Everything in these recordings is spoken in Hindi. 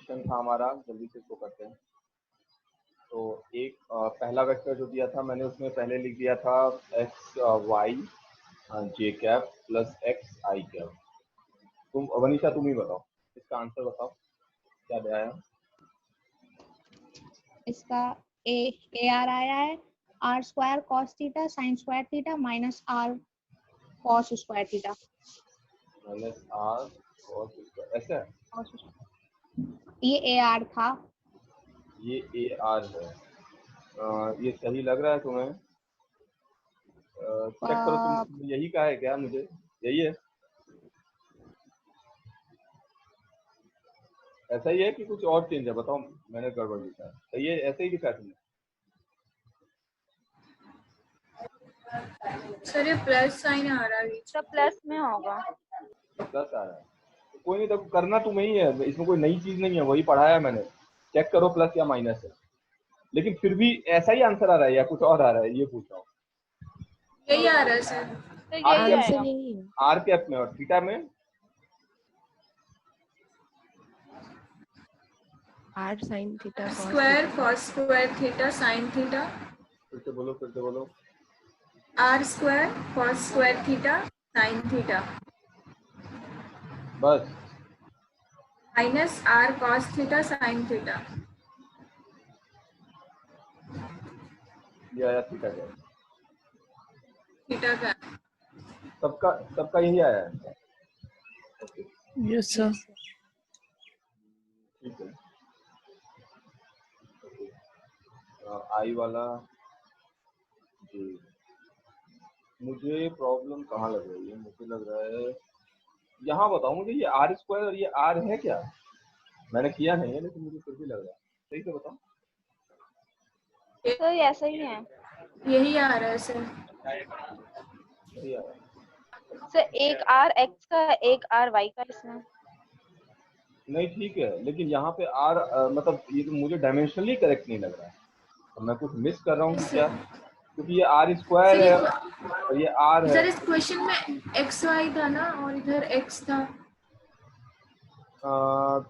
क्वेश्चन था हमारा, जल्दी से इसको करते हैं। तो एक पहला वेक्टर जो दिया था मैंने उसमें पहले लिख दिया था एक्स वाई जे कैप प्लस एक्स आई कैप। तुम वनीशा तुम ही बताओ इसका आंसर बताओ क्या दिया है। इसका ए आर आया है R square cos theta sine square theta minus R cos square theta minus R cos square ऐसा है। ये ए आर था। ये ए आर है। ये सही लग रहा है तुम्हें? चेक करो तुम, यही का है क्या? मुझे यही है, ऐसा ही है कि कुछ और चेंज है? बताओ, मैंने गड़बड़ लिखा है। सही है, ऐसे ही लिखा है तुमने? सर ये प्लस साइन आ रहा है, तो प्लस में होगा। प्लस आ रहा है तो कोई नहीं, तो करना तुम्हें ही है, इसमें कोई नई चीज नहीं है, वही पढ़ाया मैंने। चेक करो प्लस या माइनस है, लेकिन फिर भी ऐसा ही आंसर आ रहा है या कुछ और आ रहा है, ये पूछ रहा हूँ। यही आ रहा है सर। तो यही आंसर आएगा। यही है। आर कैप में और थीटा में R sine theta square cos square theta sine theta. फिर से बोलो, फिर से बोलो। R square cos square theta sine theta बस minus R cos theta sine theta. ये आया थीटा का, थीटा का सबका यही आया है। Yes sir. ठीक है, आई वाला जी। मुझे प्रॉब्लम कहाँ लग रही है? मुझे लग रहा है यहाँ, बताओ मुझे, ये आर स्क्वायर और ये आर है क्या? मैंने किया नहीं है लेकिन मुझे फिर भी लग रहा है। सही से बताओ। तो ऐसा ही है यही आ रहा है सर। सही आ रहा है। सर, एक आर एक्स का एक आर वाई का इसमें। नहीं ठीक है, लेकिन यहाँ पे आर मतलब ये तो मुझे डायमेंशनली करेक्ट नहीं लग रहा है। तो मैं कुछ मिस कर रहा हूँ क्या? क्योंकि ये आर स्क्वायर है और ये आर है। सर इस क्वेश्चन में एक्स वाई था ना और इधर एक्स था।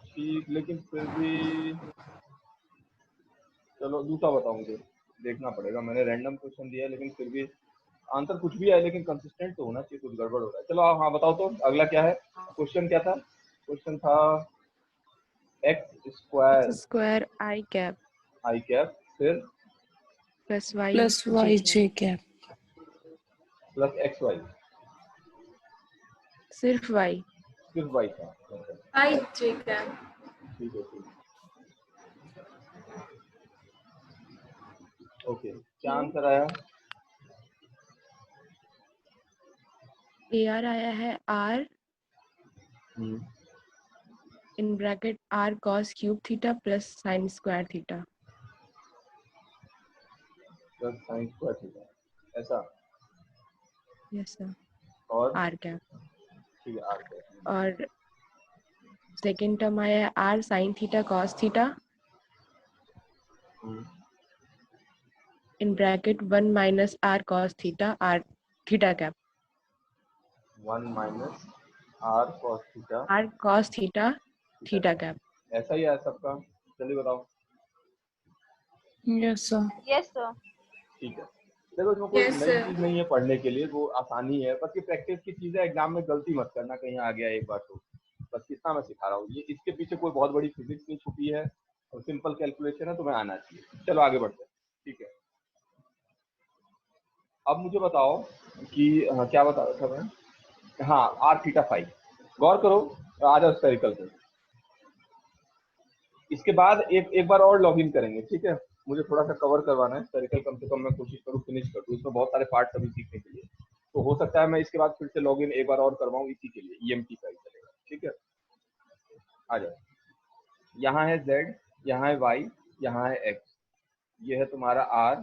ठीक, लेकिन फिर भी चलो दूसरा बताओ, मुझे देखना पड़ेगा। मैंने रैंडम क्वेश्चन दिया है लेकिन फिर भी आंसर कुछ भी है, लेकिन कंसिस्टेंट तो होना चाहिए, कुछ गड़बड़ हो रहा है। चलो हाँ बताओ तो अगला क्या है? क्वेश्चन क्या था? क्वेश्चन था एक्स स्क्वायर आई कैप फिर प्लस वाई जे कैप प्लस एक्स वाई, सिर्फ वाई था। आई जे कैप। ठीक है, ठीक। ओके, क्या आंसर आया? ए आर आया है R in bracket R cos cube theta plus sine square theta. Plus sine square theta, ऐसा? Yes sir. और आर कैप ठीक है, आर कैप। और सेकेंड टर्म आया है R sine theta cos theta in bracket 1 minus R cos theta R theta cap. 1 minus R cos theta R cos theta theta cap. ऐसा ही है सबका? जल्दी बताओ। Yes sir. Yes sir. ठीक है, देखो इसमें कोई Yes, नई sir. चीज नहीं है पढ़ने के लिए, वो आसानी है, बस ये प्रैक्टिस की चीज है। एग्जाम में गलती मत करना कहीं आ गया एक बार तो, बस कितना मैं सिखा रहा हूँ। ये इसके पीछे कोई बहुत बड़ी फिजिक्स नहीं छुपी है और सिंपल कैलकुलेशन है, तुम्हें आना चाहिए। चलो आगे बढ़ते हैं। ठीक है, अब मुझे बताओ कि क्या बता रहा था मैं? हाँ, आर थीटा फाइव। गौर करो, आ जाओ स्फेरिकल पे। इसके बाद एक बार और लॉगिन करेंगे, ठीक है? मुझे थोड़ा सा कवर करवाना है स्फेरिकल, कम से कम मैं कोशिश करूँ फिनिश कर दूँ। इसमें बहुत सारे पार्ट अभी सीखने के लिए, तो हो सकता है मैं इसके बाद फिर से लॉगिन एक बार और करवाऊँ इसी के लिए। ईएमटी का ही चलेगा, ठीक है? आ जाओ। यहाँ है z, यहाँ है y, यहाँ है x। ये है तुम्हारा r।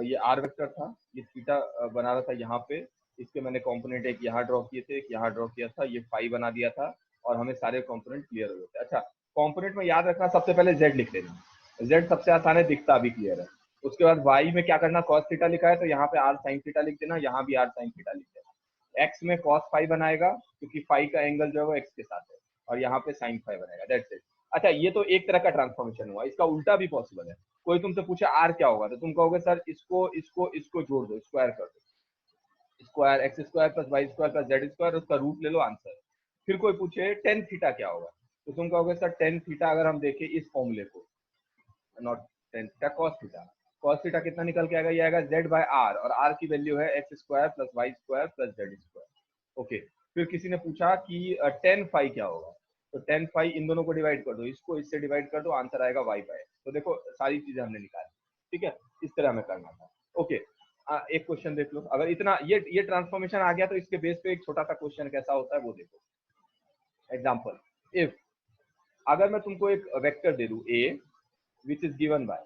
ये r वेक्टर था, ये थीटा बना रहा था यहाँ पे। इसके मैंने कंपोनेंट एक यहाँ ड्रॉ किए थे, एक यहाँ ड्रॉ किया था, ये फाई बना दिया था और हमें सारे कंपोनेंट क्लियर हो गए थे। अच्छा, कंपोनेंट में याद रखना, सबसे पहले z लिख लेना। z सबसे आसान है, दिखता अभी क्लियर है। उसके बाद y में क्या करना, cos थीटा लिखा है तो यहाँ पे r sin थीटा लिख देना, यहाँ भी r sin थीटा लिख देना। x में cos फाई बनाएगा क्योंकि फाई का एंगल जो है वो x के साथ है। और यहाँ पे sin फाई बनेगा, दैट्स इट। अच्छा, ये तो एक तरह का ट्रांसफॉर्मेशन हुआ, इसका उल्टा भी पॉसिबल है। कोई तुमसे पूछे r क्या होगा, तो तुम कहोगे सर इसको जोड़ दो, स्क्वायर कर दो, square X square plus Y square plus Z square, उसका रूट ले लो, आंसर। फिर कोई पूछे टेन थीटा क्या होगा, तो तुम कहोगे सर टेन थीटा अगर हम देखें इस फॉर्मूले को, not tan theta, cos theta कितना निकल के आएगा, ये आएगा जेड बाय आर, और आर की वैल्यू है X square plus Y square plus Z square. Okay, फिर किसी ने पूछा कि टेन फाई क्या होगा, तो टेन फाई इन दोनों को डिवाइड कर दो, इसको इससे डिवाइड कर दो, आंसर आएगा वाई बाय। तो देखो सारी चीजें हमने निकाली, ठीक है, इस तरह हमें करना था। ओके, एक क्वेश्चन देख लो, अगर इतना ये ट्रांसफॉर्मेशन आ गया तो इसके बेस पे एक छोटा सा क्वेश्चन कैसा होता है वो देखो। एग्जांपल, इफ अगर मैं तुमको एक वेक्टर दे दूं a which is given by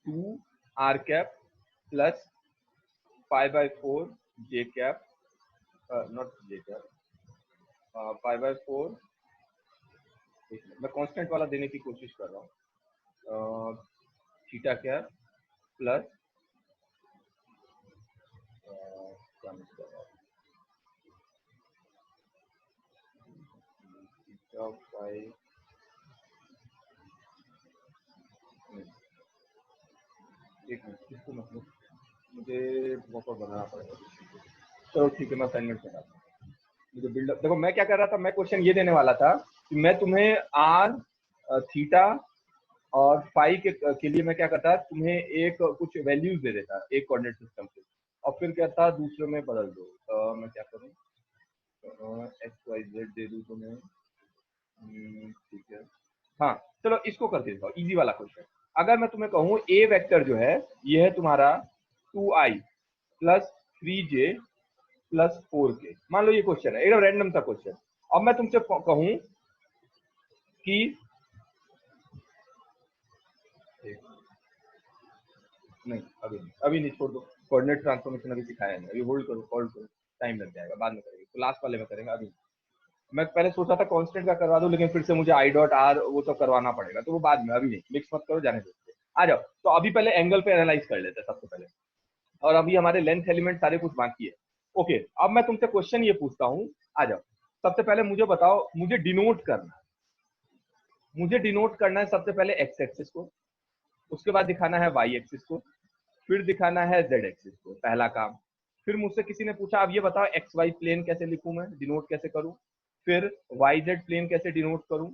2 r cap plus pi by 4 j cap, not j cap, pi by 4, मैं कांस्टेंट वाला देने की कोशिश कर रहा हूँ, थीटा कैप प्लस क्या मिस कर रहा हूँ, एक मिनट, इसको मतलब मुझे प्रॉपर बनाना पड़ेगा। चलो ठीक है, मैं असाइनमेंट कर रहा था, मुझे बिल्डअप देखो। मैं क्या कर रहा था, मैं क्वेश्चन ये देने वाला था कि मैं तुम्हें आर, थीटा और फाई के लिए मैं क्या करता, तुम्हें एक कुछ वैल्यूज दे देता एक कोऑर्डिनेट सिस्टम से, और फिर कहता दूसरे में बदल दो। मैं क्या करूँ, एक्स वाई जेड दे दूँ तुम्हें, ठीक है। हाँ चलो इसको करके दिखाओ, इजी वाला क्वेश्चन। अगर मैं तुम्हें कहूँ ए वेक्टर जो है ये है तुम्हारा 2i plus 3j plus 4k, मान लो ये क्वेश्चन है, एकदम रैंडम सा क्वेश्चन। अब मैं तुमसे कहूँ कि नहीं, अभी नहीं, छोड़ दो, कोऑर्डिनेट ट्रांसफॉर्मेशन अभी सिखाया नहीं, अभी होल्ड करो, टाइम लग जाएगा, बाद में करेंगे, तो लास्ट वाले में करेंगे। अभी मैं पहले सोचा था कांस्टेंट का करवा दूं, लेकिन फिर से मुझे आई डॉट आर वो तो करवाना पड़ेगा, तो वो बाद में, अभी नहीं, मिक्स मत करो, जाने दो। आ जाओ, तो अभी पहले एंगल पे एनालाइज कर लेते हैं सबसे पहले, और अभी हमारे लेंथ एलिमेंट सारे कुछ बाकी है। ओके, अब मैं तुमसे क्वेश्चन ये पूछता हूँ, आ जाओ। सबसे पहले मुझे बताओ, मुझे डिनोट करना है सबसे पहले एक्स एक्सिस को, उसके बाद दिखाना है वाई एक्सिस को, फिर दिखाना है जेड एक्सिस को, पहला काम। फिर मुझसे किसी ने पूछा अब ये बताओ एक्स वाई प्लेन कैसे लिखूं, मैं डिनोट कैसे करूं, फिर वाई जेड प्लेन कैसे डिनोट करूं,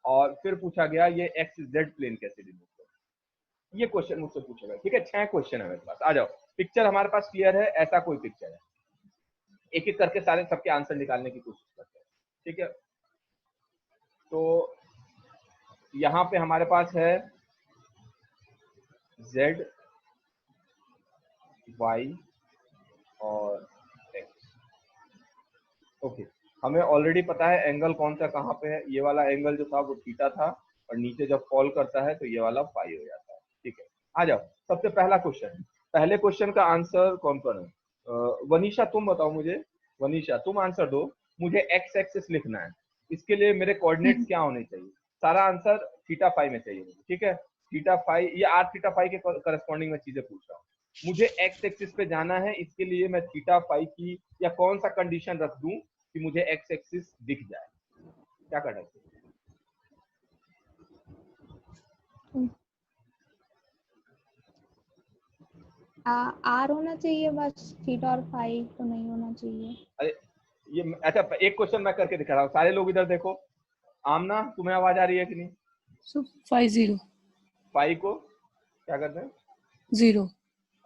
और फिर पूछा गया ये एक्स जेड प्लेन कैसे डिनोट करूं। ये क्वेश्चन मुझसे पूछा गया, ठीक है। 6 क्वेश्चन है मेरे पास, आ जाओ। पिक्चर हमारे पास क्लियर है, ऐसा कोई पिक्चर है, एक एक करके सारे सबके आंसर निकालने की कोशिश करते हैं, ठीक है। तो यहाँ पे हमारे पास है z, y और x। ओके, हमें ऑलरेडी पता है एंगल कौन सा कहाँ पे है, ये वाला एंगल जो था वो थीटा था, और नीचे जब फॉल करता है तो ये वाला फाई हो जाता है, ठीक है। आ जाओ, सबसे पहला क्वेश्चन, पहले क्वेश्चन का आंसर कौन कौन है। वनीशा तुम बताओ मुझे, वनीशा तुम आंसर दो। मुझे एक्स एक्सिस लिखना है, इसके लिए मेरे कोऑर्डिनेट्स क्या होने चाहिए, सारा आंसर थीटा फाई में चाहिए मुझे, ठीक है। थीटा फाई, ये आर थीटा फाई के करस्पॉन्डिंग में चीजें पूछ रहा हूँ। मुझे एक्स एक्सिस पे जाना है, इसके लिए मैं थीटा फाई की या कौन सा कंडीशन रख दूं कि मुझे एक्स एक्सिस दिख जाए, क्या करना चाहिए। आर होना चाहिए बस, थीटा और फाई तो नहीं होना चाहिए। अरे ये अच्छा, एक क्वेश्चन मैं करके दिखा रहा हूँ, सारे लोग इधर देखो। आमना तुम्हें आवाज आ रही है कि नहीं। So 5 0 फाई को क्या करते हैं, 0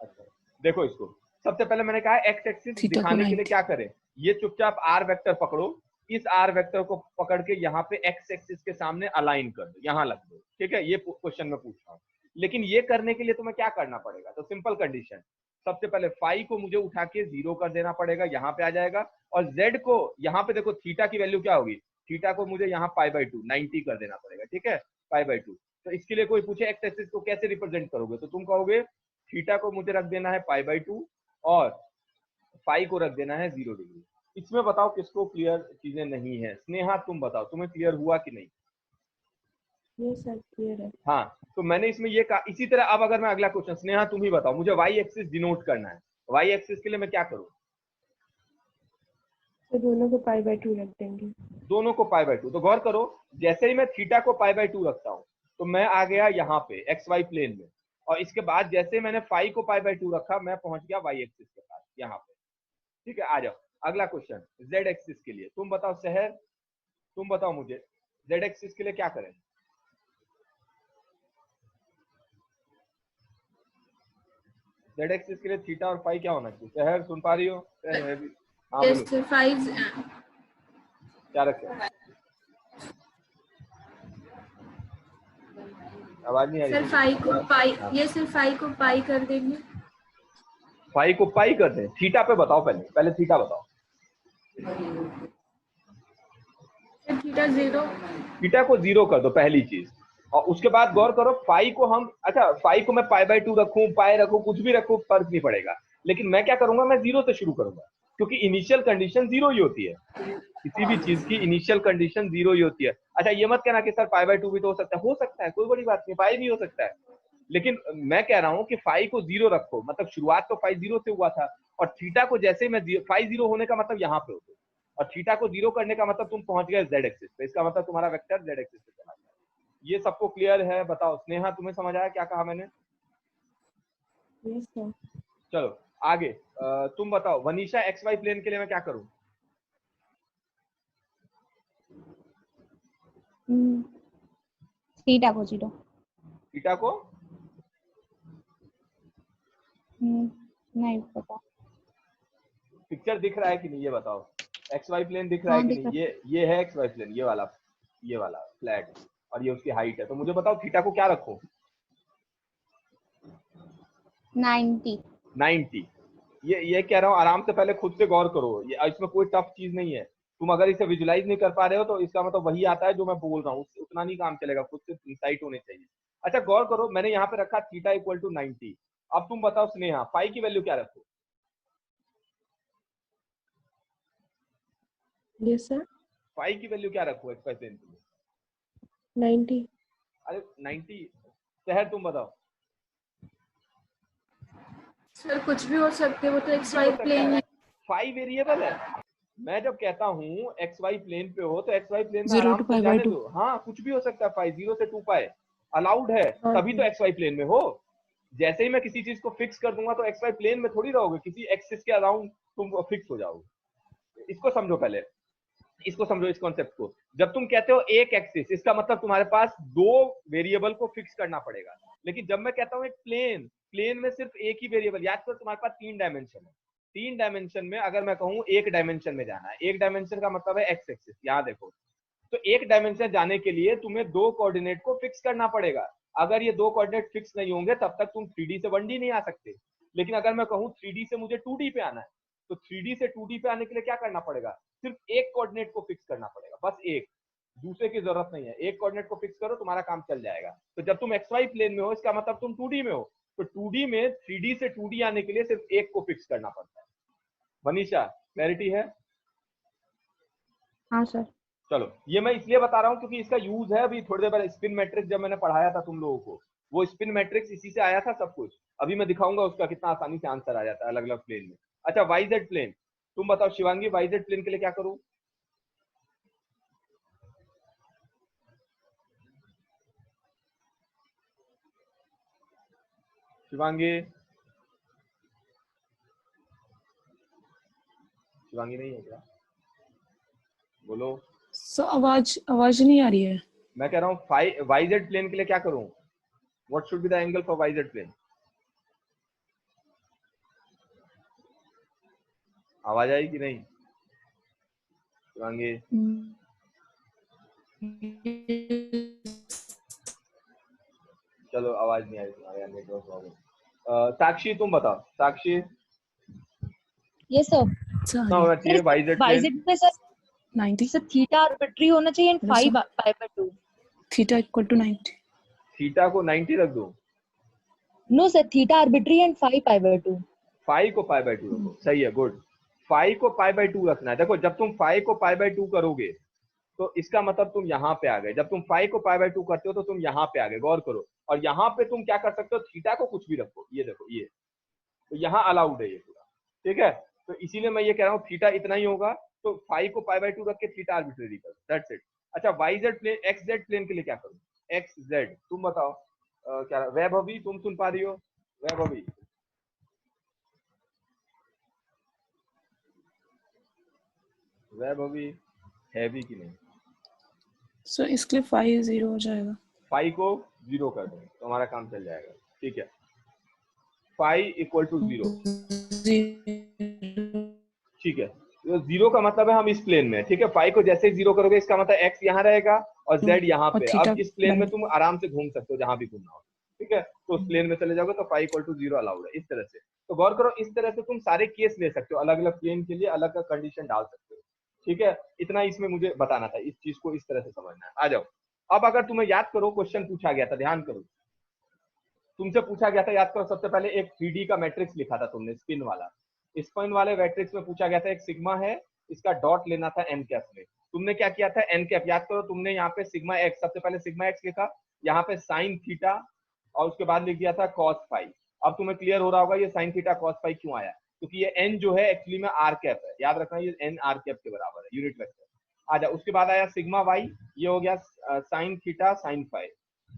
अच्छा देखो इसको, सबसे पहले मैंने कहा एक्स एक्सिस थीटा को दिखाने के लिए 90। क्या करें, ये चुपचाप आर वेक्टर पकड़ो, इस आर वेक्टर को पकड़ के यहाँ पे एक्स एक्सिस के सामने अलाइन कर दो, यहाँ लग दो, ठीक है। ये क्वेश्चन मैं पूछ रहा हूँ, लेकिन ये करने के लिए तुम्हें क्या करना पड़ेगा, तो सिंपल कंडीशन, सबसे पहले फाई को मुझे उठा के 0 कर देना पड़ेगा, यहाँ पे आ जाएगा, और जेड को यहाँ पे देखो थीटा की वैल्यू क्या होगी, थीटा को मुझे यहाँ π/2 90 कर देना पड़ेगा, ठीक है, π/2। तो इसके लिए कोई पूछे एक्स एक्सिस को कैसे रिप्रेजेंट करोगे, तो तुम कहोगे थीटा को मुझे रख देना है π/2 और फाई को रख देना है 0 डिग्री। इसमें बताओ किसको क्लियर चीजें नहीं है, स्नेहा तुम बताओ, तुम्हें क्लियर हुआ कि नहीं। ये सर क्लियर है। हाँ, तो मैंने इसमें ये कहा, इसी तरह अब अगर मैं अगला क्वेश्चन, स्नेहा तुम ही बताओ, मुझे वाई एक्सिस डिनोट करना है, वाई एक्सिस के लिए मैं क्या करूं, तो दोनों को पाई बाय 2 रख देंगे। दोनों को पाई बाय 2। तो गौर करो, जैसे ही मैं थीटा को पाई बाय 2 रखता हूँ तो मैं आ गया यहाँ पे एक्स वाई प्लेन में, और इसके बाद जैसे ही मैंने फाई को पाई बाय 2 रखा मैं पहुंच गया वाई एक्सिस के पास यहाँ पे। ठीक है, आ जाओ अगला क्वेश्चन जेड एक्सिस के लिए। तुम बताओ शहर, तुम बताओ मुझे जेड एक्सिस के लिए क्या करें। जेड एक्सिस के लिए थीटा और फाई क्या होना चाहिए? शहर सुन पा रही हो? हाँ यस बोलो, सर, 5 क्या रखें? आवाज नहीं आ रही सर, थी। 5 को पाई, ये सर 5 को पाई कर देंगे। फाई को पाई कर दें। थीटा पे बताओ, पहले थीटा बताओ। Sir theta 0। थीटा को 0 कर दो पहली चीज, और उसके बाद गौर करो फाई को हम, अच्छा फाई को मैं पाई बाय 2 रखूं, पाई रखूं, कुछ भी रखूं, फर्क नहीं पड़ेगा, लेकिन मैं क्या करूंगा, मैं 0 से शुरू करूंगा, क्योंकि इनिशियल कंडीशन 0 ही होती है। किसी भी चीज की इनिशियल कंडीशन 0 ही होती है। अच्छा ये मत कहना कि सर पाई बाय 2 भी तो हो सकता है, कोई बड़ी बात नहीं, पाई भी हो सकता है, लेकिन मैं कह रहा हूं कि फाई को 0 रखो, मतलब शुरुआत तो फाई 0 से हुआ था, और थीटा को जैसे ही मैं फाई 0 होने का मतलब यहाँ पे होता है, और थीटा को 0 करने का मतलब तुम पहुंच गए जेड एक्सिस पे, इसका मतलब तुम्हारा वेक्टर जेड एक्सिस पे चला गया। ये सबको क्लियर है? बताओ स्नेहा, तुम्हें समझ आया क्या कहा मैंने? Yes sir. चलो आगे तुम बताओ वनीशा, एक्स वाई प्लेन के लिए मैं क्या करूं? थीटा को 0। थीटा को नहीं पता। पिक्चर दिख रहा है कि नहीं ये बताओ, एक्स वाई प्लेन दिख रहा है हाँ कि दिख नहीं? ये है एक्स वाई प्लेन, ये वाला फ्लैट, और ये उसकी हाइट है। तो मुझे बताओ थीटा को क्या रखो? 90। ये कह रहा हूँ, आराम से पहले खुद से गौर करो, ये इसमें कोई टफ चीज नहीं है। तुम अगर इसे विजुलाइज नहीं कर पा रहे हो तो इसका मतलब वही आता है जो मैं बोल रहा हूँ, उतना नहीं काम चलेगा, खुद से इंसाइट होने चाहिए। अच्छा गौर करो, मैंने यहाँ पे रखा थीटा इक्वल टू 90। अब तुम बताओ स्नेहा, फाई की वैल्यू क्या रखो? Yes sir. फाई की वैल्यू क्या रखो एक्स वाई प्लेन के लिए? 90। अरे 90। शहर तुम बताओ। सर कुछ भी हो सकते हैं, वो तो एक्स वाई प्लेन है। फाई वेरिएबल है। मैं जब कहता हूँ एक्स वाई प्लेन पे हो तो एक्स वाई प्लेन में 0 आराम to से pi by जाने 2। दो। हाँ कुछ भी हो सकता है, फाई 0 से 2 पाए अलाउड है, हाँ, तभी तो एक्स वाई प्लेन में हो। जैसे ही मैं किसी चीज को फिक्स कर दूंगा तो एक्स वाई प्लेन में थोड़ी रहोगे, किसी एक्सिस के अराउंड तुम फिक्स हो जाओगे। इसको समझो पहले, इसको समझो इस कॉन्सेप्ट को। जब तुम कहते हो एक एक्सिस, इसका मतलब तुम्हारे पास 2 वेरिएबल को फिक्स करना पड़ेगा, लेकिन जब मैं कहता हूँ एक प्लेन में सिर्फ एक ही वेरिएबल, याद करो तुम्हारे पास 3 डायमेंशन है। 3 डायमेंशन में अगर मैं कहूँ एक डायमेंशन में जाना है, एक डायमेंशन का मतलब है एक्स एक्सिस, यहाँ देखो, तो एक डायमेंशन जाने के लिए तुम्हें 2 कोऑर्डिनेट को फिक्स करना पड़ेगा। अगर ये 2 कोऑर्डिनेट फिक्स नहीं होंगे तब तक तुम 3D से 1D नहीं आ सकते। लेकिन अगर मैं कहूँ 3D से मुझे 2D पे आना है, तो 3D से 2D पे आने के लिए क्या करना पड़ेगा? सिर्फ एक कोऑर्डिनेट को फिक्स करना पड़ेगा, बस एक, दूसरे की जरूरत नहीं है। एक कोऑर्डिनेट को फिक्स करो, तुम्हारा काम चल जाएगा। तो जब तुम एक्स वाई प्लेन में हो, इसका मतलब तुम 2D में हो, तो 2D में 3D से 2D आने के लिए सिर्फ एक को फिक्स करना पड़ता है। मनीषा क्लैरिटी है? हाँ सर। चलो ये मैं इसलिए बता रहा हूँ क्योंकि इसका यूज है। अभी थोड़ी देर पहले स्पिन मैट्रिक्स जब मैंने पढ़ाया था तुम लोगों को, वो स्पिन मैट्रिक्स इसी से आया था सब कुछ। अभी मैं दिखाऊंगा उसका कितना आसानी से आंसर आ जाता है अलग अलग प्लेन में। अच्छा वाई जेड प्लेन, तुम बताओ शिवांगी, वाई जेड प्लेन के लिए क्या करूं? शिवांगी नहीं है क्या? बोलो। सर आवाज नहीं आ रही है। मैं कह रहा हूँ वाई जेड प्लेन के लिए क्या करूं? What should be the angle for Y Z plane? आवाज आई कि नहीं शिवांगी? चलो आवाज नहीं आई तुम्हारे, नेटवर्क प्रॉब्लम। साक्षी तुम बताओ, साक्षी ये सर कितना होना चाहिए वाई जेड प्लेन? वाईजेड में सर 90। सर थीटा आर्बिट्री होना चाहिए and Yes, sir. Pi by 2। Theta equal to 90। Theta को 90 रख दो, no sir, theta arbitrary and pi by 2। Phi को पाई बाय 2 रखो, सही है, गुड। फाई को पाई बाय 2 रखना है। देखो जब तुम फाई को पाई बाय 2 करोगे तो इसका मतलब तुम यहाँ पे आ गए। जब तुम फाई को पाई बाय 2 करते हो तो तुम यहाँ पे आ गए, गौर करो। और यहाँ पे तुम क्या कर सकते हो, थीटा को कुछ भी रखो, ये देखो ये, तो यहाँ अलाउड है ये पूरा, ठीक है। तो इसीलिए मैं ये कह रहा हूँ थीटा इतना ही होगा तो फाई को पाई बाई 2 रख के थीटा आर्बिट्रेरी कर, दैट्स इट। अच्छा Y Z plane, X Z plane के लिए क्या करूं? एक्स जेड तुम बताओ क्या? वैभवी तुम सुन पा रही हो? वैभवी वैभवी है भी कि नहीं? सो इसके लिए 5 0 हो जाएगा। फाई को 0 कर दें तो हमारा काम चल जाएगा, ठीक है। फाई इक्वल टू 0, ठीक है। तो 0 का मतलब है हम इस प्लेन में, ठीक है। फाई को जैसे ही 0 करोगे इसका मतलब x यहाँ रहेगा और z यहाँ और पे। थीटा अब इस प्लेन में बन- तुम आराम से घूम सकते हो जहां भी घूमना हो, ठीक है। तो उस प्लेन में चले जाओगे तो फाई इक्वल टू 0 अलाउड है, इस तरह से। तो गौर करो, इस तरह से तुम सारे केस ले सकते हो, अलग अलग प्लेन के लिए अलग अलग कंडीशन डाल सकते हो, ठीक है। इतना इसमें मुझे बताना था, इस चीज को इस तरह से समझना है। आ जाओ, अब अगर तुम्हें याद करो क्वेश्चन पूछा गया था, ध्यान करो, तुमसे पूछा गया था, याद करो, सबसे पहले एक 3D का मैट्रिक्स लिखा था तुमने, स्पिन वाला। स्पिन वाले मैट्रिक्स में पूछा गया था एक सिग्मा है, इसका डॉट लेना था एन कैप में। तुमने क्या किया था? एन कैप, याद करो, तुमने यहाँ पे सिग्मा एक्स, सबसे पहले सिग्मा एक्स लिखा, यहाँ पे साइन थीटा, और उसके बाद लिख दिया था कॉस फाई। अब तुम्हें क्लियर हो रहा होगा ये साइन थीटा कॉस फाई क्यों आया, क्योंकि ये एन जो है एक्चुअली में आर कैप है, याद रखना ये एन आर कैप के बराबर है, यूनिट वेक्टर। आ जाओ, उसके बाद आया सिग्मा वाई, ये हो गया साइन थीटा साइन फाई।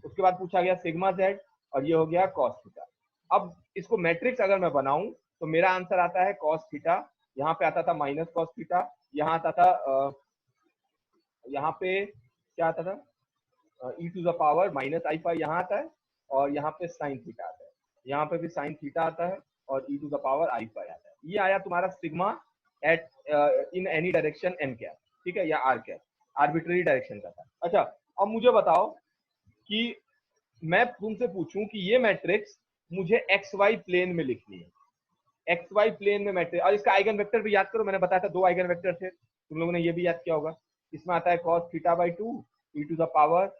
उसके बाद पूछा गया सिग्मा जेड, और ये हो गया कॉस थीटा। अब इसको मैट्रिक्स अगर मैं बनाऊं तो मेरा आंसर आता है कॉस थीटा, यहाँ पे आता था माइनस कॉस थीटा, यहाँ आता था यहाँ पे क्या आता था e to the power minus i phi यहाँ आता है, और यहाँ पे साइन थीटा आता है, यहाँ पे भी साइन थीटा आता है, और e to the power I phi आता है। ये आया तुम्हारा sigma at in any direction N cap, ठीक है, या आर कैप, आर्बिट्रेरी डायरेक्शन का था। अच्छा अब मुझे बताओ कि मैं तुमसे पूछूं कि ये मैट्रिक्स मुझे एक्स वाई प्लेन में लिखनी है, एक्स वाई प्लेन में मैट्रिक्स, और इसका आइगन वेक्टर भी याद करो, मैंने बताया था 2 आइगन वेक्टर थे, तुम लोगों ने ये भी याद किया होगा। इसमें आता है cos theta by 2 E to the power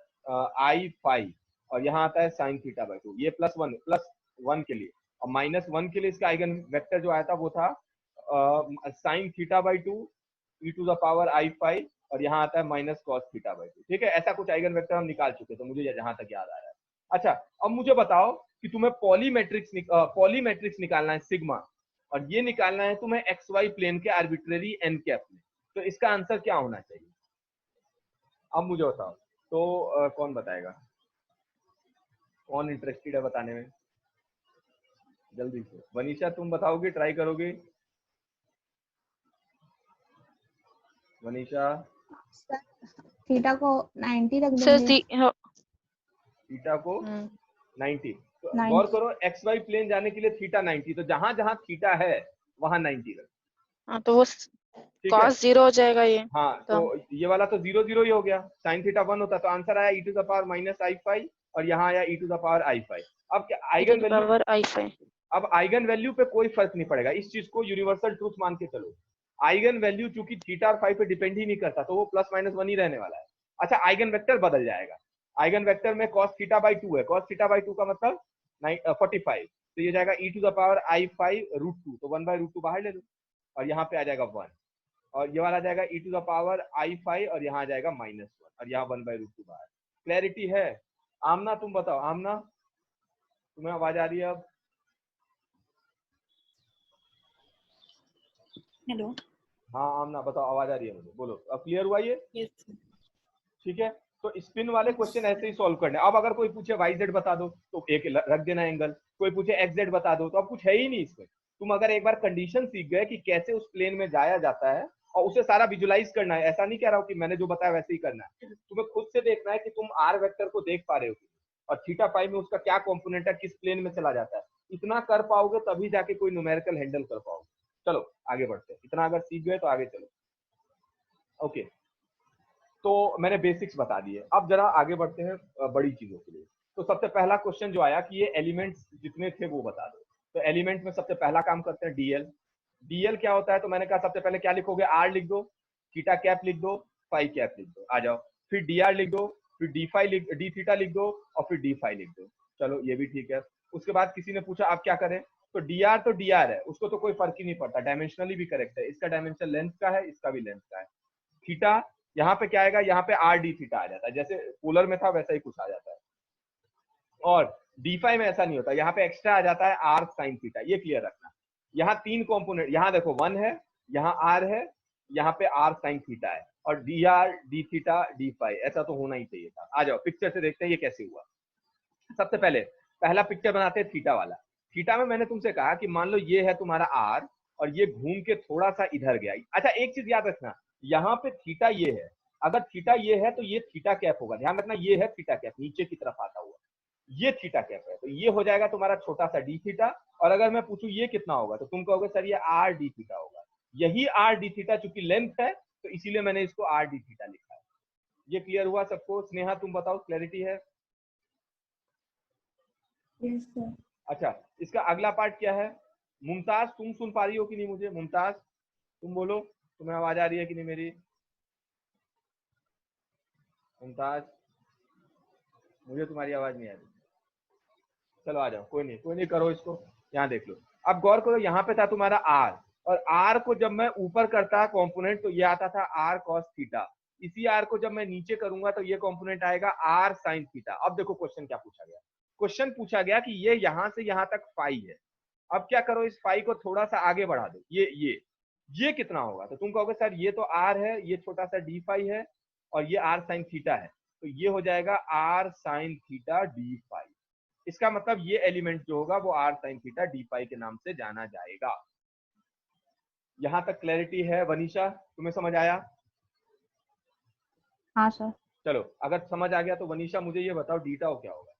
I phi, और यहाँ आता है साइन थीटा बाई 2, ये प्लस वन के लिए, और माइनस 1 के लिए इसका आइगन वेक्टर जो आया था वो था sine theta by 2 E to the power I phi, और यहाँ आता है माइनस कॉस थीटा बाई 2, ठीक है। ऐसा कुछ आइगन वेक्टर हम निकाल चुके थे, मुझे जहां तक याद आ रहा है। अच्छा अब मुझे बताओ कि तुम्हें पॉलीमेट्रिक्स निकालना है सिग्मा, और ये निकालना है तुम्हें एक्स वाई प्लेन के आर्बिट्रेरी एन कैप में, तो इसका आंसर क्या होना चाहिए? अब मुझे बताओ, तो कौन बताएगा, कौन इंटरेस्टेड है बताने में? जल्दी से, वनीशा तुम बताओगे, ट्राई करोगे? वनीशा, थीटा को 90 रख सर देंगे। थीटा को 90, तो 90। गौर करो एक्स वाई प्लेन जाने के लिए थीटा 90, तो जहां जहां थीटा है वहां 90 रख, हाँ तो वो ठीक है। cos 0 हो जाएगा ये। हाँ तो ये वाला तो 0 0 ही हो गया, साइन थीटा 1 होता, तो आंसर आया e to the power minus i phi, और यहाँ आया e to the power I phi. अब क्या आइगन वैल्यू, पावर आई फाई, अब आइगन वैल्यू पे कोई फर्क नहीं पड़ेगा, इस चीज को यूनिवर्सल ट्रूथ मान के चलो। आइगन वैल्यू चूंकि थीटा और फाई पे डिपेंड ही नहीं करता, तो वो प्लस माइनस 1 ही रहने वाला है। अच्छा आइगन वेक्टर बदल जाएगा, आइगन वेक्टर में cos थीटा बाई 2 है, cos थीटा बाई 2 का मतलब 45, तो ये जाएगा e to the power I phi root 2, तो 1 बाई रूट 2 बाहर ले लो, और यहाँ पे आ जाएगा 1, और ये वाला जाएगा e to the power I phi, और यहाँ आ जाएगा -1, और यहाँ 1 बाई रूट 2 बाहर। क्लैरिटी है? आमना तुम बताओ, आमना तुम्हें आवाज आ रही है अब? हेलो, हाँ आमना बताओ, आवाज आ रही है मुझे, बोलो, अब क्लियर हुआ ये? यस ठीक है, तो स्पिन वाले क्वेश्चन ऐसे ही सॉल्व करने। अब अगर कोई पूछे वाई जेड बता दो तो एक रख देना एंगल, कोई पूछे एक्स जेड बता दो, तो अब कुछ है ही नहीं इसमें। तुम अगर एक बार कंडीशन सीख गए कि कैसे उस प्लेन में जाया जाता है, और उसे सारा विजुलाइज करना है, ऐसा नहीं कह रहा हूँ कि मैंने जो बताया वैसे ही करना है, तुम्हें खुद से देखना है कि तुम आर वेक्टर को देख पा रहे हो, और थीटा पाई में उसका क्या कॉम्पोनेंट है, किस प्लेन में चला जाता है, इतना कर पाओगे तभी जाके कोई न्यूमेरिकल हैंडल कर पाओगे। चलो आगे बढ़ते हैं, इतना अगर सीख गए तो आगे चलो। ओके, तो मैंने बेसिक्स बता दिए, अब जरा आगे बढ़ते हैं बड़ी चीजों के लिए। तो सबसे पहला क्वेश्चन जो आया कि ये एलिमेंट्स जितने थे वो बता दो। तो एलिमेंट में सबसे पहला काम करते हैं डीएल। डीएल क्या होता है? तो मैंने कहा सबसे पहले क्या लिखोगे, आर लिख दो, थीटा कैप लिख दो, फाई कैप लिख दो, आ जाओ, फिर डी आर लिख दो, फिर डी थीटा लिख दो, और फिर डी फाई लिख दो। चलो ये भी ठीक है। उसके बाद किसी ने पूछा आप क्या करें, तो डी आर है, उसको तो कोई फर्क ही नहीं पड़ता, डायमेंशनली भी करेक्ट है, इसका डायमेंशन लेंथ का है, इसका भी लेंथ का है। थीटा यहाँ पे क्या आएगा, यहाँ पे आर डी थीटा आ जाता है, जैसे पोलर में था वैसा ही कुछ आ जाता है। और डी फाई में ऐसा नहीं होता, यहाँ पे एक्स्ट्रा आ जाता है आर साइन थीटा, ये क्लियर रखना। यहाँ 3 कॉम्पोनेंट, यहाँ देखो 1 है, यहाँ आर है, यहाँ पे r sin थीटा है और dr d theta d phi, ऐसा तो होना ही चाहिए था। आ जाओ पिक्चर से देखते हैं ये कैसे हुआ। सबसे पहले पहला पिक्चर बनाते हैं थीटा वाला। थीटा में मैंने तुमसे कहा कि मान लो ये है तुम्हारा r और ये घूम के थोड़ा सा इधर गया। अच्छा एक चीज याद रखना, यहाँ पे थीटा ये है, अगर थीटा ये है तो ये थीटा कैप होगा, ध्यान रखना ये है थीटा कैप नीचे की तरफ आता हुआ, ये थीटा कैप है, तो ये हो जाएगा तुम्हारा छोटा सा डी थीटा। और अगर मैं पूछूं ये कितना होगा तो तुम कहोगे सर ये आर डी थीटा होगा। यही आर डी थीटा चूंकि लेंथ है तो इसीलिए मैंने इसको आर डी थीटा लिखा है। ये क्लियर हुआ सबको? स्नेहा तुम बताओ, क्लैरिटी है? Yes sir. अच्छा इसका अगला पार्ट क्या है? मुमताज तुम सुन पा रही हो कि नहीं मुझे? मुमताज तुम बोलो, तुम्हें आवाज आ रही है कि नहीं मेरी? मुमताज मुझे तुम्हारी आवाज नहीं आ रही। चलो आ जाओ, कोई नहीं करो इसको। यहाँ देख लो, अब गौर करो, यहाँ पे था तुम्हारा आर और आर को जब मैं ऊपर करता कॉम्पोनेंट तो ये आता था आर कॉस थीटा। इसी आर को जब मैं नीचे करूंगा तो ये कॉम्पोनेंट आएगा आर साइन थीटा। अब देखो क्वेश्चन क्या पूछा गया। क्वेश्चन पूछा गया कि ये यहाँ से यहाँ तक फाई है, अब क्या करो इस फाई को थोड़ा सा आगे बढ़ा दो। ये कितना होगा? तो तुम कहोगे सर ये तो आर है, ये छोटा सा डी फाई है और ये आर साइन थीटा है, तो ये हो जाएगा R sine theta D phi. इसका मतलब ये एलिमेंट जो होगा वो R sine theta D phi के नाम से जाना जाएगा। यहां तक क्लैरिटी है? वनीशा तुम्हें समझ आया? हाँ सर। चलो अगर समझ आ गया तो वनीशा मुझे ये बताओ डी टाउ क्या होगा?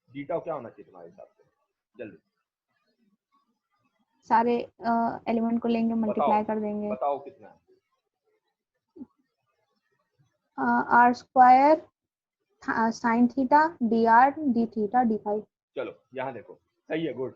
डी टाउ क्या होना चाहिए तुम्हारे हिसाब से? जल्दी सारे एलिमेंट को लेंगे, मल्टीप्लाई कर देंगे। बताओ कितना है? R square sine theta D R D theta D phi. चलो यहाँ देखो, सही है, गुड।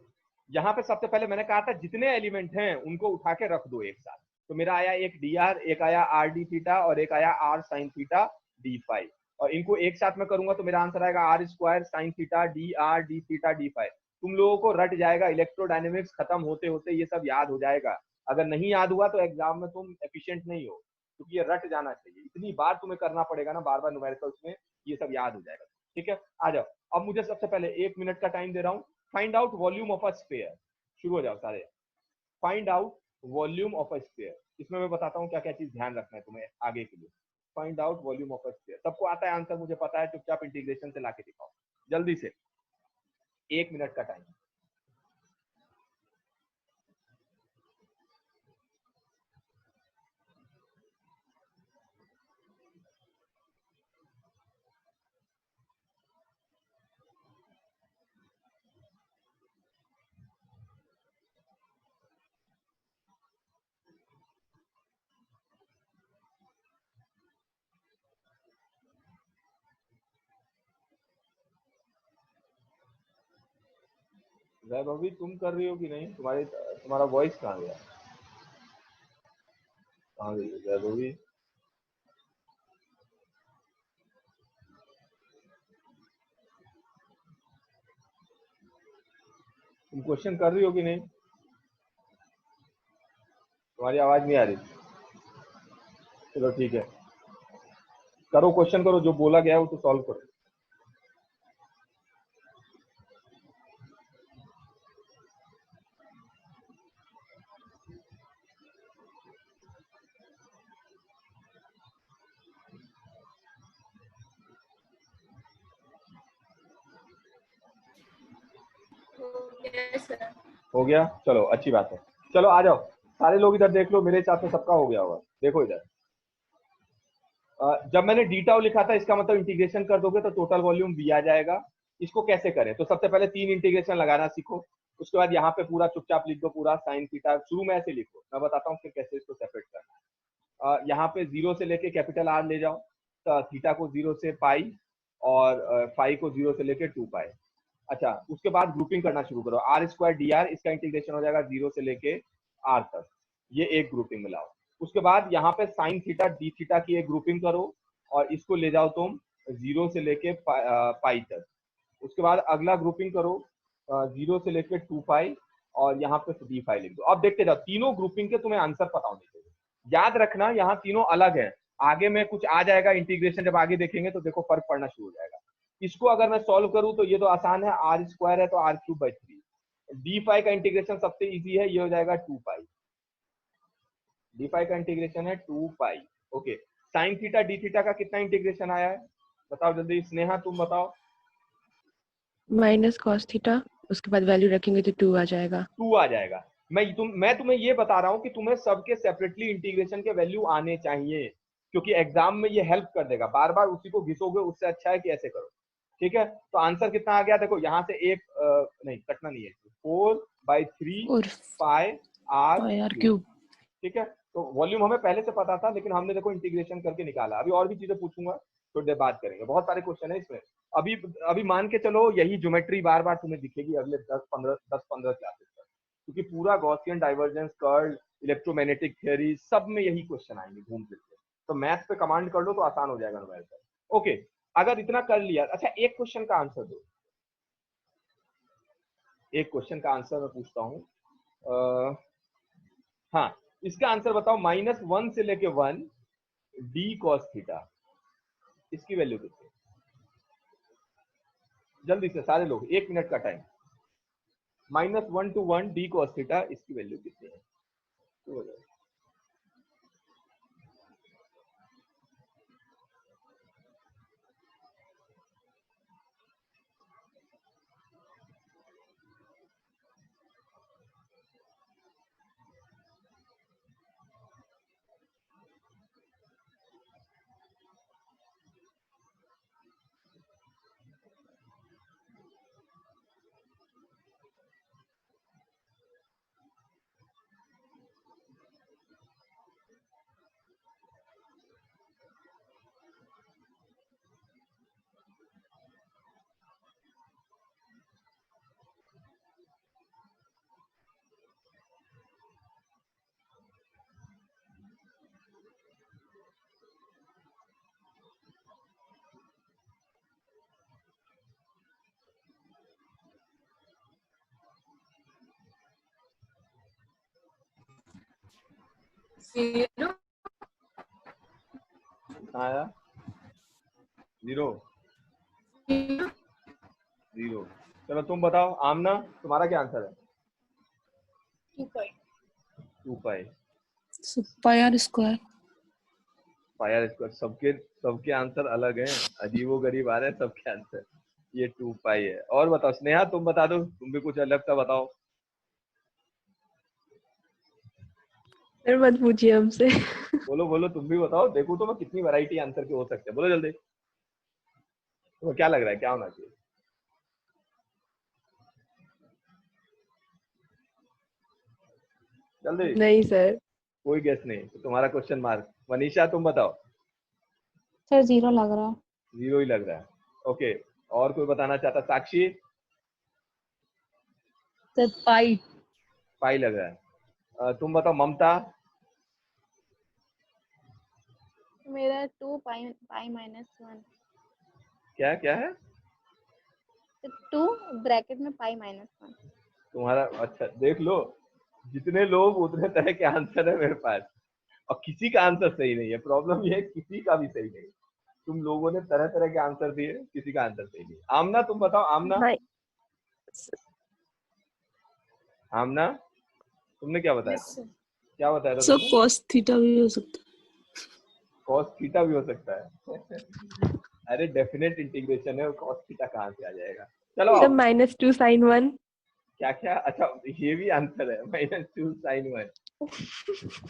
यहाँ पे सबसे पहले मैंने कहा था जितने एलिमेंट हैं उनको उठा के रख दो एक साथ, तो मेरा आया एक डी आर, एक आया आर डी थीटा और एक आया R sine theta D phi, और इनको एक साथ में करूंगा तो मेरा आंसर आएगा R square sine theta D R D theta D phi. तुम लोगों को रट जाएगा, इलेक्ट्रोडायनेमिक्स खत्म होते होते ये सब याद हो जाएगा। अगर नहीं याद हुआ तो एग्जाम में तुम एफिशिएंट नहीं हो, क्योंकि ये रट जाना चाहिए। इतनी बार तुम्हें करना पड़ेगा ना, बार बार न्यूमेरिकल्स में, ये सब याद हो जाएगा। ठीक है, आ जाओ। अब मुझे सबसे पहले 1 मिनट का टाइम दे रहा हूँ। Find out volume of a sphere. शुरू हो जाओ सारे। Find out volume of a sphere. इसमें मैं बताता हूँ क्या क्या चीज ध्यान रखना है तुम्हें आगे के लिए। Find out volume of a sphere. सबको आता है आंसर, मुझे पता है, चुपचाप इंटीग्रेशन से लाके दिखाओ जल्दी से। 1 मिनट का टाइम। वैभवी तुम कर रही हो कि नहीं? तुम्हारा वॉइस कहाँ गया? कहाँ गई वैभवी? तुम क्वेश्चन कर रही हो कि नहीं? तुम्हारी आवाज नहीं आ रही। चलो ठीक है, करो क्वेश्चन करो, जो बोला गया है वो तो सॉल्व करो। हो गया? चलो अच्छी बात है। चलो आ जाओ सारे लोग इधर देख लो, मेरे हिसाब से सबका हो गया होगा। देखो इधर, जब मैंने डी टाउ लिखा था इसका मतलब इंटीग्रेशन कर दोगे तो टोटल वॉल्यूम वी आ जाएगा। इसको कैसे करें? तो सबसे पहले 3 इंटीग्रेशन लगाना सीखो। उसके बाद यहाँ पे पूरा चुपचाप लिख दो, पूरा साइन थीटा शुरू में ऐसे लिखो, मैं बताता हूँ फिर कैसे इसको सेपरेट करना है। यहाँ पे 0 से लेके कैपिटल आर ले जाओ, तो थीटा को 0 से पाई और फाई को 0 से लेके 2 पाई। अच्छा उसके बाद ग्रुपिंग करना शुरू करो। आर स्क्वायर डी आर, इसका इंटीग्रेशन हो जाएगा 0 से लेके आर तक, ये एक ग्रुपिंग में लाओ। उसके बाद यहाँ पे साइन थीटा डी थीटा की एक ग्रुपिंग करो और इसको ले जाओ तुम 0 से लेके पाई तक। उसके बाद अगला ग्रुपिंग करो 0 से लेके 2 पाई और यहाँ पे डी फाई लिख दो। अब देखते जाओ, तीनों ग्रुपिंग के तुम्हें आंसर पता होने चाहिए। याद रखना यहाँ तीनों अलग है, आगे में कुछ आ जाएगा इंटीग्रेशन, जब आगे देखेंगे तो देखो फर्क पड़ना शुरू हो जाएगा। इसको अगर मैं सॉल्व करूं तो ये तो आसान है, आर स्क्वायर है तो R cube by 3। D phi का इंटीग्रेशन सबसे इजी है, ये हो जाएगा 2 पाई। डी फाई का इंटीग्रेशन है 2 pi. Okay, sine theta D theta का कितना इंटीग्रेशन आया है बताओ जल्दी, स्नेहा तुम बताओ। माइनस कॉस थीटा, उसके बाद वैल्यू रखेंगे तो 2 आ जाएगा। 2 आ जाएगा। मैं तुम्हें ये बता रहा हूँ कि तुम्हें सबके सेपरेटली इंटीग्रेशन के वैल्यू आने चाहिए, क्योंकि एग्जाम में ये हेल्प कर देगा। बार बार उसी को घिसोगे उससे अच्छा है कि ऐसे करो। ठीक है, तो आंसर कितना आ गया देखो, यहाँ से एक नहीं कटना नहीं है, 4/3 और pi R pi R cube. Cube. ठीक है, तो वॉल्यूम हमें पहले से पता था, लेकिन हमने देखो इंटीग्रेशन करके निकाला। अभी और भी चीजें पूछूंगा, थोड़ी देर बात करेंगे, बहुत सारे क्वेश्चन है इसमें। अभी अभी मान के चलो यही ज्योमेट्री बार बार तुम्हें दिखेगी अगले 10-15 क्लासेस तक, क्योंकि पूरा Gaussian divergence, curl, electromagnetic theory, सब में यही क्वेश्चन आएंगे घूम फिर के। तो मैथ पे कमांड कर लो तो आसान हो जाएगा न्यूमेरिकल। ओके, अगर इतना कर लिया, अच्छा एक क्वेश्चन का आंसर दो, एक क्वेश्चन का आंसर मैं पूछता हूँ। हाँ, इसका आंसर बताओ, -1 से लेके 1 डी कॉस थीटा, इसकी वैल्यू कितनी? जल्दी से सारे लोग, 1 मिनट का time. -1 to 1 D cos theta, इसकी वैल्यू कितनी है? तो हो जाएगा। जीरो कितना आया? 0 जीरो 0। चलो तुम बताओ, आमना तुम्हारा क्या आंसर है? 2 pi. 2 pi. Pi R square. Pi R square. सबके सबके आंसर अलग हैं, अजीबो गरीब आ रहे हैं सबके आंसर। ये 2 पाई है। और बताओ स्नेहा, तुम बता दो, तुम भी कुछ अलग सा बताओ। फिर मत पूछिए हमसे। बोलो बोलो, तुम भी बताओ, देखो तो मैं कितनी वैरायटी आंसर के हो सकते हैं। बोलो जल्दी, तुम्हें क्या लग रहा है क्या होना चाहिए? जल्दी, नहीं सर। कोई गेस नहीं तो तुम्हारा क्वेश्चन मार्क। मनीषा तुम बताओ। सर 0 लग रहा है। 0 ही लग रहा है। ओके, और कोई बताना चाहता? साक्षी? सर पाई। पाई लग रहा है। तुम बताओ ममता? मेरा 2 पाई पाई -1। क्या क्या है 2 ब्रैकेट में पाई -1। तुम्हारा? अच्छा देख लो, जितने लोग उतने तरह के आंसर है मेरे पास, और किसी का आंसर सही नहीं है। प्रॉब्लम ये है किसी का भी सही नहीं। तुम लोगों ने तरह तरह के आंसर दिए, किसी का आंसर सही नहीं। आमना तुम बताओ, आमना? हाँ आमना तुमने क्या बताया? Yes sir. क्या बताया था सर तुमने? कॉस थीटा भी हो सकता है। कॉस थीटा भी हो सकता है। अरे डेफिनेट इंटीग्रेशन है, कॉस थीटा कहाँ से आ जाएगा? चलो सर आओ। -2 sin 1। क्या क्या? अच्छा ये भी आंसर है, -2 sin 1।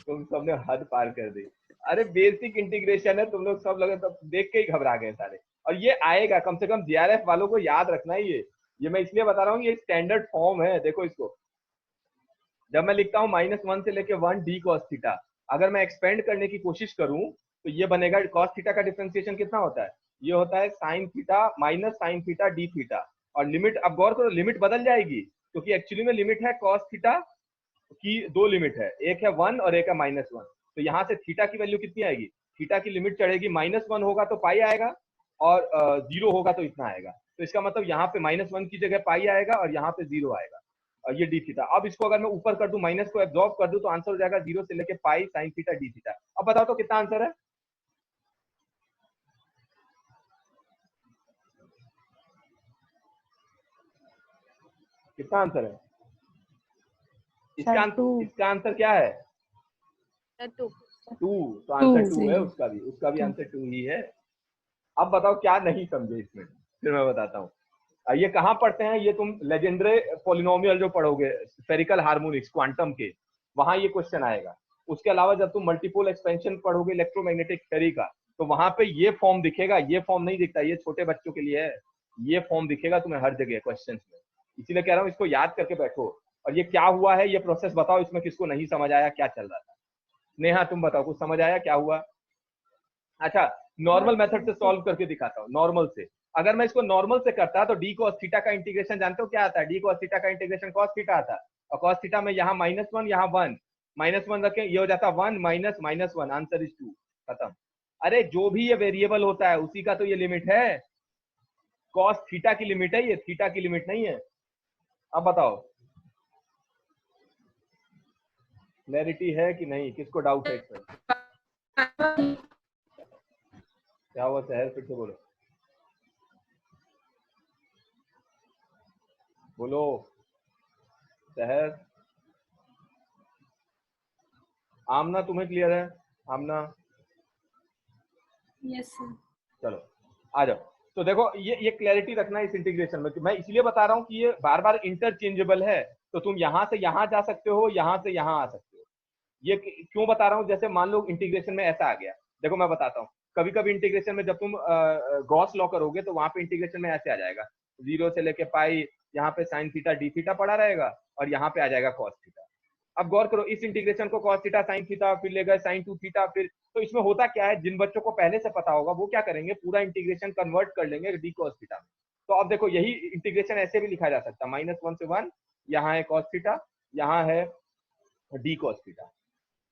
तुम सबने हद पार कर दी। अरे बेसिक इंटीग्रेशन है, तुम लोग सब लगे तब देख के ही घबरा गए सारे। और ये आएगा, कम से कम जीआरएफ वालों को याद रखना है ये मैं इसलिए बता रहा हूँ, ये स्टैंडर्ड फॉर्म है। देखो इसको, जब मैं लिखता हूँ -1 से लेके 1 डी कॉस थीटा, अगर मैं एक्सपेंड करने की कोशिश करूं तो ये बनेगा, कॉस थीटा का डिफरेंशिएशन कितना होता है? ये होता है sine theta minus sign theta D theta. और लिमिट, अब गौर करो, लिमिट बदल जाएगी, क्योंकि एक्चुअली में लिमिट है कॉस थीटा की, 2 लिमिट है, एक है 1 और एक है -1। तो यहाँ से थीटा की वैल्यू कितनी आएगी? थीटा की लिमिट चढ़ेगी, -1 होगा तो पाई आएगा, और 0 होगा तो इतना आएगा। तो इसका मतलब यहाँ पे -1 की जगह पाई आएगा और यहाँ पे 0 आएगा। ये डी थीटा। अब इसको अगर मैं ऊपर कर दूं, माइनस को एब्जॉर्ब कर दूं, तो आंसर हो जाएगा 0 से लेके pi sine theta D theta. अब बताओ तो कितना आंसर है? कितना आंसर है? सर 2। इसका आंसर क्या है? 2 2, तो आंसर 2 है, सही। उसका भी Two. आंसर 2 ही है। अब बताओ क्या नहीं समझे इसमें, फिर मैं बताता हूँ। ये कहाँ पढ़ते हैं, ये तुम लेजेंडरे पॉलिनोमियल जो पढ़ोगे स्फेरिकल हार्मोनिक्स क्वांटम के, वहां ये क्वेश्चन आएगा। उसके अलावा जब तुम मल्टीपोल एक्सपेंशन पढ़ोगे इलेक्ट्रोमैग्नेटिक थ्योरी का, तो वहां पे ये फॉर्म दिखेगा, ये फॉर्म नहीं दिखता, ये छोटे बच्चों के लिए है। ये फॉर्म दिखेगा तुम्हें हर जगह क्वेश्चन में, इसीलिए कह रहा हूँ इसको याद करके बैठो। और ये क्या हुआ है, ये प्रोसेस बताओ, इसमें किसको नहीं समझ आया, क्या चल रहा था। नेहा तुम बताओ, कुछ समझ आया क्या हुआ? अच्छा, नॉर्मल मेथड से सॉल्व करके दिखाता हूँ। नॉर्मल से अगर मैं इसको नॉर्मल से करता तो डी कॉस थीटा का इंटीग्रेशन जानते हो क्या आता है? डी कॉस थीटा का इंटीग्रेशन कॉस थीटा आता है, और कॉस थीटा में यहाँ -1 यहाँ 1, -1 रखें, ये हो जाता 1 माइनस -1, आंसर इज 2, खत्म। अरे जो भी ये वेरिएबल होता है उसी का तो ये लिमिट है, कॉस थीटा की लिमिट है, ये थीटा की लिमिट नहीं है। अब बताओ क्लैरिटी है कि नहीं, किसको डाउट है इसमें? क्या हुआ सहर, फिर से बोलो, बोलो सहर। आमना तुम्हें क्लियर है? आमना यस सर। चलो आ जाओ। तो देखो ये क्लैरिटी रखना इस इंटीग्रेशन में, मैं इसलिए बता रहा हूँ कि ये बार बार इंटरचेंजेबल है, तो तुम यहाँ से यहाँ जा सकते हो, यहाँ से यहाँ आ सकते हो। ये क्यों बता रहा हूँ, जैसे मान लो इंटीग्रेशन में ऐसा आ गया, देखो मैं बताता हूँ। कभी कभी इंटीग्रेशन में जब तुम गॉस लॉ करोगे तो वहां पे इंटीग्रेशन में ऐसे आ जाएगा, 0 से लेके पाई, यहाँ पे साइन थीटा डी थीटा पड़ा रहेगा, और यहाँ पे आ जाएगा कॉस थीटा। अब गौर करो, इस इंटीग्रेशन को कॉस थीटा साइन थीटा, फिर ले गए साइन 2 थीटा, फिर तो इसमें होता क्या है, जिन बच्चों को पहले से पता होगा वो क्या करेंगे, पूरा इंटीग्रेशन कन्वर्ट कर लेंगे डी कॉस थीटा में। तो अब देखो यही इंटीग्रेशन ऐसे भी लिखा जा सकता है, -1 से 1, यहाँ है कॉस थीटा, यहाँ है डी कॉस थीटा।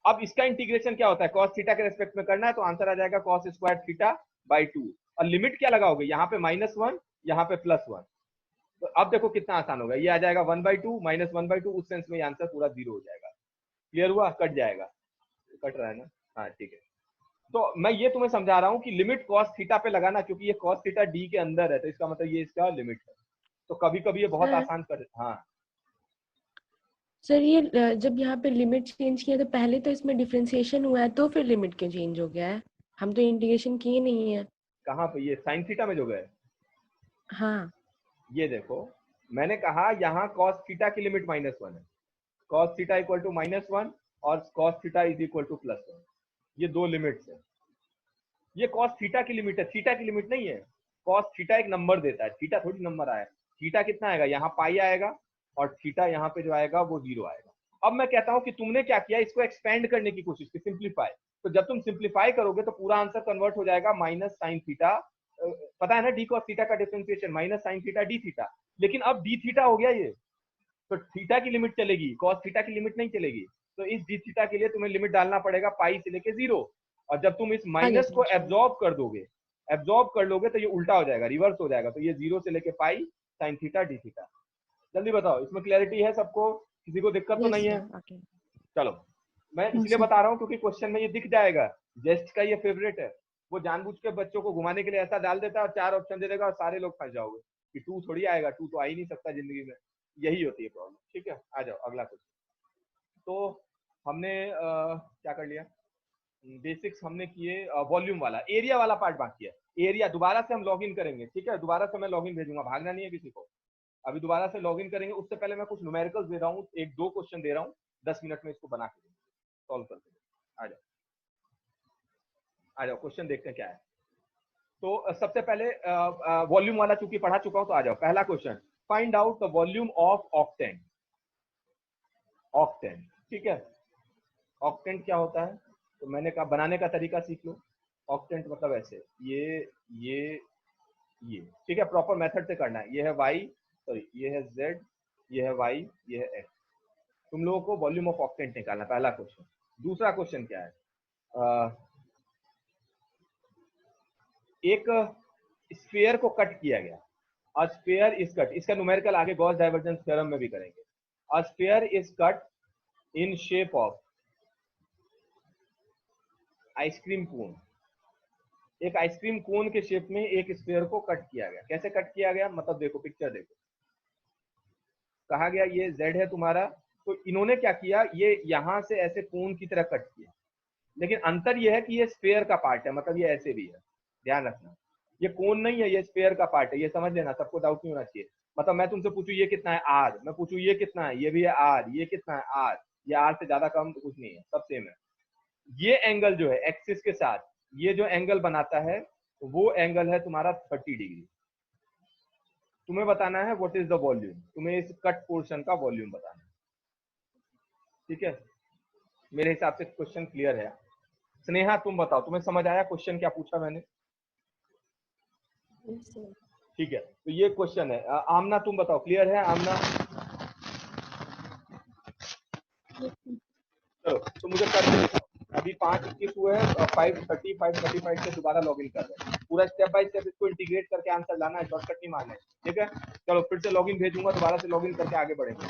अब इसका इंटीग्रेशन क्या होता है, कॉस थीटा के रेस्पेक्ट में करना है, तो आंसर आ जाएगा कॉस स्क्वायर थीटा बाई 2, और लिमिट क्या लगाओगे, यहाँ पे -1 यहाँ पे +1। तो अब देखो कितना आसान होगा, ये आ जाएगा 1/2 -1/2, उस सेंस में ये आंसर पूरा 0 हो जाएगा। क्लियर हुआ? कट जाएगा, कट रहा है ना? हाँ ठीक है। तो मैं ये तुम्हें समझा रहा हूँ कि लिमिट कॉस थीटा पे लगाना, क्योंकि ये कॉस थीटा डी के अंदर है, तो इसका मतलब ये इसका लिमिट है। तो कभी कभी ये बहुत सर आसान कर, हाँ सर ये जब यहाँ पे लिमिट चेंज किया तो पहले तो इसमें डिफरेंशिएशन हुआ है, तो फिर लिमिट क्यों चेंज हो गया है? हम तो इंटीग्रेशन किए नहीं है। कहाँ पे, ये साइन थीटा में जो गए? हाँ ये देखो मैंने कहा यहाँ कॉस थीटा की लिमिट -1 है, कॉस थीटा इक्वल टू -1 और cos theta is equal to +1, ये दो लिमिट्स है। ये कॉस थीटा की लिमिट है, थीटा की लिमिट नहीं है। कॉस थीटा एक नंबर देता है, थीटा थोड़ी नंबर आया। थीटा कितना आएगा, यहाँ पाई आएगा, और थीटा यहाँ पे जो आएगा वो 0 आएगा। अब मैं कहता हूँ कि तुमने क्या किया, इसको एक्सपेंड करने की कोशिश की, सिंप्लीफाई। तो जब तुम सिंप्लीफाई करोगे तो पूरा आंसर कन्वर्ट हो जाएगा माइनस साइन थीटा, पता है ना डी कॉस थीटा का differentiation, minus sign theta D theta. लेकिन अब डी थीटा हो गया ये, तो थीटा की लिमिट चलेगी, कॉस थीटा की लिमिट नहीं चलेगी। तो इस डी थीटा के लिए तुम्हें लिमिट डालना पड़ेगा पाई से लेके 0, और जब तुम इस माइनस को एब्जॉर्ब कर दोगे, एब्जॉर्ब कर लोगे, तो ये उल्टा हो जाएगा, रिवर्स हो जाएगा। तो ये 0 से लेके pi sine theta D theta. जल्दी बताओ, इसमें क्लैरिटी है सबको, किसी को दिक्कत तो नहीं है? चलो मैं इसलिए बता रहा हूँ क्योंकि क्वेश्चन में ये दिख जाएगा, जेस्ट का ये फेवरेट है, वो जानबूझ के बच्चों को घुमाने के लिए ऐसा डाल देता है और 4 ऑप्शन दे देगा और सारे लोग फंस जाओगे कि 2 थोड़ी आएगा, 2 तो आ ही नहीं सकता जिंदगी में। यही होती है प्रॉब्लम। ठीक है, आ जाओ अगला क्वेश्चन। तो हमने क्या कर लिया, बेसिक्स हमने किए, वॉल्यूम वाला, एरिया वाला पार्ट बाकी है। एरिया दोबारा से हम लॉगिन करेंगे, ठीक है, दोबारा से मैं लॉगिन भेजूंगा, भागना नहीं है किसी को। अभी दोबारा से लॉगिन करेंगे, उससे पहले मैं कुछ न्यूमेरिकल्स दे रहा हूँ, 1-2 क्वेश्चन दे रहा हूँ, 10 मिनट में इसको बना के सॉल्व कर देंगे। आ जाओ आ जाओ, क्वेश्चन देखते हैं क्या है। तो सबसे पहले वॉल्यूम वाला चूंकि पढ़ा चुका हूं, तो आ जाओ पहला question, find out the volume of octant. Octant, ठीक है, ऑक्टेंट क्या होता है, तो मैंने कहा बनाने का तरीका सीख लो। ऑक्टेंट मतलब ऐसे, ये ठीक है, प्रॉपर मेथड से करना है। ये है y, सॉरी ये है z, ये है y, ये है x। तुम लोगों को वॉल्यूम ऑफ ऑक्टेंट निकालना, पहला क्वेश्चन। दूसरा क्वेश्चन क्या है, एक स्फीयर को कट किया गया, अ स्फीयर इज कट, इसका न्यूमेरिकल आगे गॉस डाइवर्जेंस थ्योरम में भी करेंगे। A sphere is cut in shape of ice cream cone. एक आइसक्रीम कोन के शेप में एक स्फीयर को कट किया गया। कैसे कट किया गया, मतलब देखो पिक्चर देखो, कहा गया ये z है तुम्हारा, तो इन्होंने क्या किया, ये यहां से ऐसे कोन की तरह कट किया, लेकिन अंतर ये है कि ये स्फीयर का पार्ट है, मतलब ये ऐसे भी है, ध्यान रखना। ये कोन नहीं है, ये स्फीयर का पार्ट है, ये समझ लेना, सबको डाउट नहीं होना चाहिए। मतलब मैं तुमसे पूछूं ये कितना है आर, मैं पूछूं ये कितना है, ये भी है आर, ये कितना है आर, ये आर से ज्यादा कम कुछ नहीं है, सब सेम है। ये एंगल जो है एक्सिस के साथ, ये जो एंगल बनाता है वो एंगल है तुम्हारा 30 डिग्री। तुम्हें बताना है व्हाट इज द वॉल्यूम, तुम्हें इस कट पोर्शन का वॉल्यूम बताना है, ठीक है। मेरे हिसाब से क्वेश्चन क्लियर है। स्नेहा तुम बताओ, तुम्हें समझ आया क्वेश्चन क्या पूछा मैंने? ठीक है, तो ये क्वेश्चन है। आमना तुम बताओ, क्लियर है आमना? चलो तो मुझे करके दिखाओ। अभी 5:21 हुए हैं, 5:30 5:35 से दोबारा लॉग इन कर रहे हैं। पूरा स्टेप बाय स्टेप इसको इंटीग्रेट करके आंसर लाना है, शॉर्टकट नहीं मारना है, ठीक है। चलो फिर से लॉग इन भेजूंगा, दोबारा से लॉग इन करके आगे बढ़ेंगे।